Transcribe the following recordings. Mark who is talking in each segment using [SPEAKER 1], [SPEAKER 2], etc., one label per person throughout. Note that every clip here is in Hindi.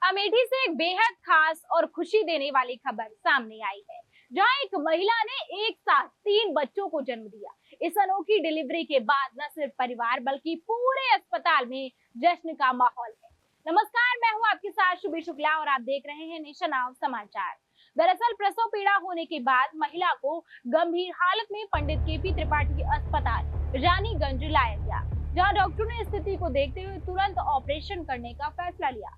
[SPEAKER 1] अमेठी से एक बेहद खास और खुशी देने वाली खबर सामने आई है, जहां एक महिला ने एक साथ 3 बच्चों को जन्म दिया। इस अनोखी डिलीवरी के बाद न सिर्फ परिवार बल्कि पूरे अस्पताल में जश्न का माहौल है। नमस्कार, मैं हूं आपके साथ शुभी शुक्ला और आप देख रहे हैं नेशन नाउ समाचार। दरअसल प्रसव पीड़ा होने के बाद महिला को गंभीर हालत में पंडित केपी त्रिपाठी अस्पताल रानीगंज लाया गया, जहां डॉक्टरों ने स्थिति को देखते हुए तुरंत ऑपरेशन करने का फैसला लिया।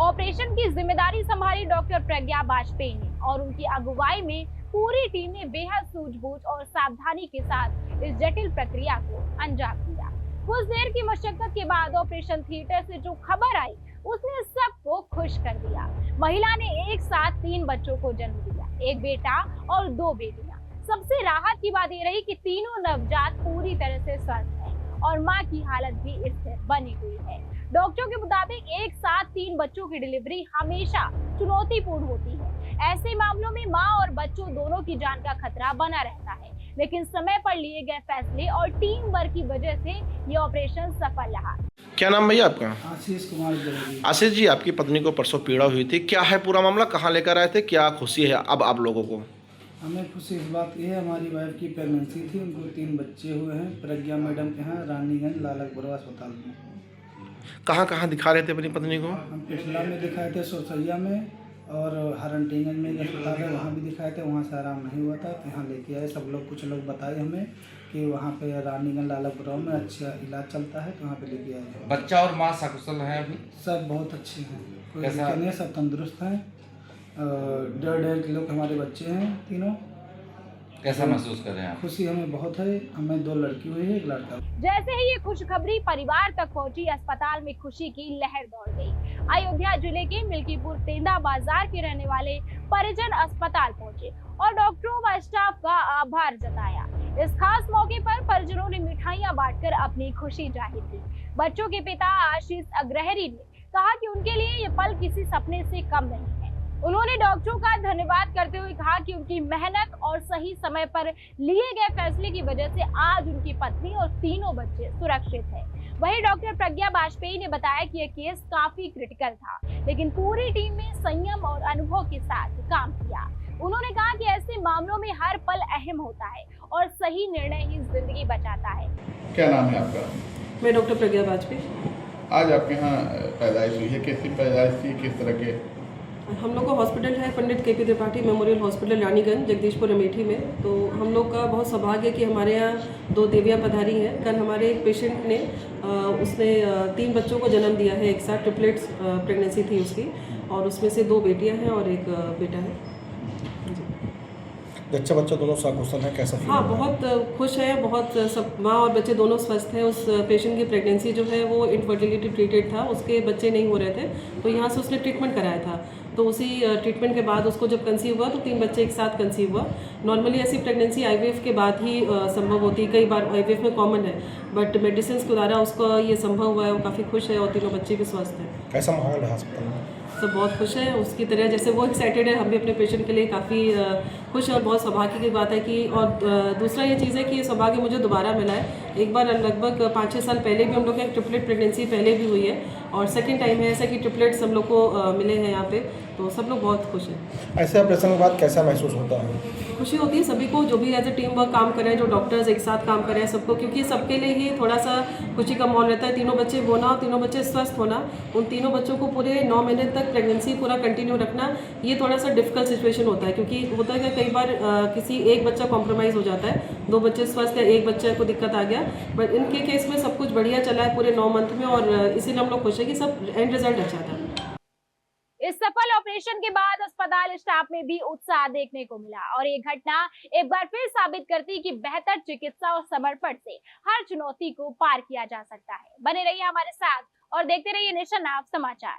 [SPEAKER 1] ऑपरेशन की जिम्मेदारी संभाली डॉक्टर प्रज्ञा वाजपेयी ने और उनकी अगुवाई में पूरी टीम ने बेहद सूझबूझ और सावधानी के साथ इस जटिल प्रक्रिया को अंजाम दिया। कुछ देर की मशक्कत के बाद ऑपरेशन थिएटर से जो खबर आई उसने सबको खुश कर दिया। महिला ने एक साथ 3 बच्चों को जन्म दिया, एक बेटा और 2 बेटियां। सबसे राहत की बात यह रही कि तीनों नवजात पूरी तरह से स्वस्थ हैं और मां की हालत भी स्थिर बनी हुई है। डॉक्टरों के मुताबिक एक साथ 3 बच्चों की डिलीवरी हमेशा चुनौतीपूर्ण होती है। ऐसे मामलों में मां और बच्चों दोनों की जान का खतरा बना रहता है, लेकिन समय पर लिए गए फैसले और टीम वर्क की वजह से ये ऑपरेशन सफल रहा।
[SPEAKER 2] क्या नाम भैया आपका?
[SPEAKER 3] आशीष कुमार जलेबी।
[SPEAKER 2] आशीष जी, आपकी पत्नी को परसों पीड़ा हुई थी, क्या है पूरा मामला? कहाँ लेकर आए थे? क्या खुशी है अब आप लोगों को?
[SPEAKER 3] हमें खुशी इस बात की है, हमारी वाइफ की प्रेगनेंसी थी, उनको 3 बच्चे हुए हैं प्रज्ञा मैडम के यहाँ रानीगंज लालकपुर अस्पताल में।
[SPEAKER 2] कहाँ कहाँ दिखा रहे थे अपनी पत्नी को?
[SPEAKER 3] हम पिछला में दिखाए थे सुरसैया में और हरंटीगंज में एक अस्पताल है वहाँ भी दिखाए थे, वहाँ से आराम नहीं हुआ था तो यहाँ लेके आए। सब लोग कुछ लोग बताए हमें कि वहाँ पे रानीगंज लालकपुर में अच्छा इलाज चलता है तो वहाँ पे लेके आए।
[SPEAKER 4] बच्चा और माँ सकुशल हैं अभी?
[SPEAKER 3] सब बहुत अच्छे हैं, कोई
[SPEAKER 4] कैसा?
[SPEAKER 3] दिक्कत नहीं, सब तंदुरुस्त हैं। 1.5 किलो के हमारे बच्चे हैं तीनों।
[SPEAKER 4] कैसा महसूस कर रहे हैं आप?
[SPEAKER 3] खुशी हमें बहुत है, हमें 2 लड़की हुई है, 1 लड़का।
[SPEAKER 1] जैसे ही ये खुशखबरी परिवार तक पहुंची, अस्पताल में खुशी की लहर दौड़ गई। अयोध्या जिले के मिल्कीपुर तेंदा बाजार के रहने वाले परिजन अस्पताल पहुंचे और डॉक्टरों व स्टाफ का आभार जताया। इस खास मौके पर परिजनों ने मिठाइयां बांटकर अपनी खुशी जाहिर की। बच्चों के पिता आशीष अग्रहरी ने कहा कि उनके लिए ये पल किसी सपने से कम नहीं है। उन्होंने डॉक्टरों का धन्यवाद करते हुए कहा कि उनकी मेहनत और सही समय पर लिए गए फैसले की वजह से आज उनकी पत्नी और तीनों बच्चे सुरक्षित हैं। वहीं डॉक्टर प्रज्ञा वाजपेयी ने बताया कि यह केस काफी क्रिटिकल था, लेकिन पूरी टीम ने संयम और अनुभव के साथ काम किया। उन्होंने कहा कि ऐसे मामलों में हर पल अहम होता है और सही निर्णय ही जिंदगी बचाता है।
[SPEAKER 5] क्या नाम है आपका?
[SPEAKER 6] मैं डॉक्टर प्रज्ञा वाजपेयी।
[SPEAKER 5] आज आपके यहाँ पैदाइश हुई है, कैसी पैदाइश थी, किस तरह के?
[SPEAKER 6] हम लोग का हॉस्पिटल है Pandit KP Tripathi memorial hospital Raniganj Jagdishpur Amethi में। तो हम लोग का बहुत सौभाग्य है कि हमारे यहाँ 2 देवियाँ पधारी हैं। कल हमारे एक पेशेंट ने उसने 3 बच्चों को जन्म दिया है, एक साथ ट्रिपलेट्स प्रेगनेंसी थी उसकी, और उसमें से 2 बेटियाँ हैं और एक बेटा है।
[SPEAKER 2] बच्चा दोनों सकुशल है, कैसा?
[SPEAKER 6] हाँ, बहुत खुश है, बहुत सब माँ और बच्चे दोनों स्वस्थ हैं। उस पेशेंट की प्रेगनेंसी जो है वो इनफर्टिलिटी ट्रीटेड था, उसके बच्चे नहीं हो रहे थे, तो यहाँ से उसने ट्रीटमेंट कराया था। तो उसी ट्रीटमेंट के बाद उसको जब कंसीव हुआ तो 3 बच्चे एक साथ कंसीव हुआ। नॉर्मली ऐसी प्रेगनेंसी आईवीएफ के बाद ही संभव होती है, कई बार आईवीएफ में कॉमन है, बट मेडिसिन के द्वारा उसको ये संभव हुआ है। वो काफ़ी खुश है और तीनों बच्चे भी स्वस्थ हैं।
[SPEAKER 2] कैसा माहौल है अस्पताल में?
[SPEAKER 6] सब बहुत खुश है उसकी तरह, जैसे वो एक्साइटेड है, हम भी अपने पेशेंट के लिए काफ़ी खुश है और बहुत सौभाग्य की बात है कि, और दूसरा ये चीज़ है कि ये सौभाग्य मुझे दोबारा मिला है। एक बार लगभग 5-6 साल पहले भी हम लोग की एक ट्रिपलेट प्रेगनेंसी पहले भी हुई है और सेकंड टाइम है ऐसा कि ट्रिपलेट्स हम लोग को मिले हैं यहाँ पे, तो सब लोग बहुत खुश हैं।
[SPEAKER 2] ऐसे ऑपरेशन के बाद कैसा महसूस होता है?
[SPEAKER 6] खुशी होती है सभी को, जो भी एज ए टीम वर्क काम कर रहे हैं, जो डॉक्टर्स एक साथ काम कर रहे हैं, सबको, क्योंकि सबके लिए ही थोड़ा सा खुशी का माहौल रहता है। तीनों बच्चे होना और तीनों बच्चे स्वस्थ होना, उन तीनों बच्चों को पूरे 9 महीने तक प्रेगनेंसी पूरा कंटिन्यू रखना, ये थोड़ा सा डिफिकल्ट सिचुएशन होता है, क्योंकि होता है कि कई बार किसी एक बच्चा कॉम्प्रोमाइज़ हो जाता है, 2 बच्चे स्वस्थ है, एक बच्चे को दिक्कत आ गया, बट इनके केस में सब कुछ बढ़िया चला है पूरे 9 मंथ में, और इसीलिए हम लोग खुश है कि सब एंड रिजल्ट अच्छा था।
[SPEAKER 1] इस सफल ऑपरेशन के बाद अस्पताल स्टाफ में भी उत्साह देखने को मिला और ये घटना एक बार फिर साबित करती कि बेहतर चिकित्सा और समर्पण से हर चुनौती को पार किया जा सकता है। बने रहिए हमारे साथ और देखते रहिए नेशन नाउ समाचार।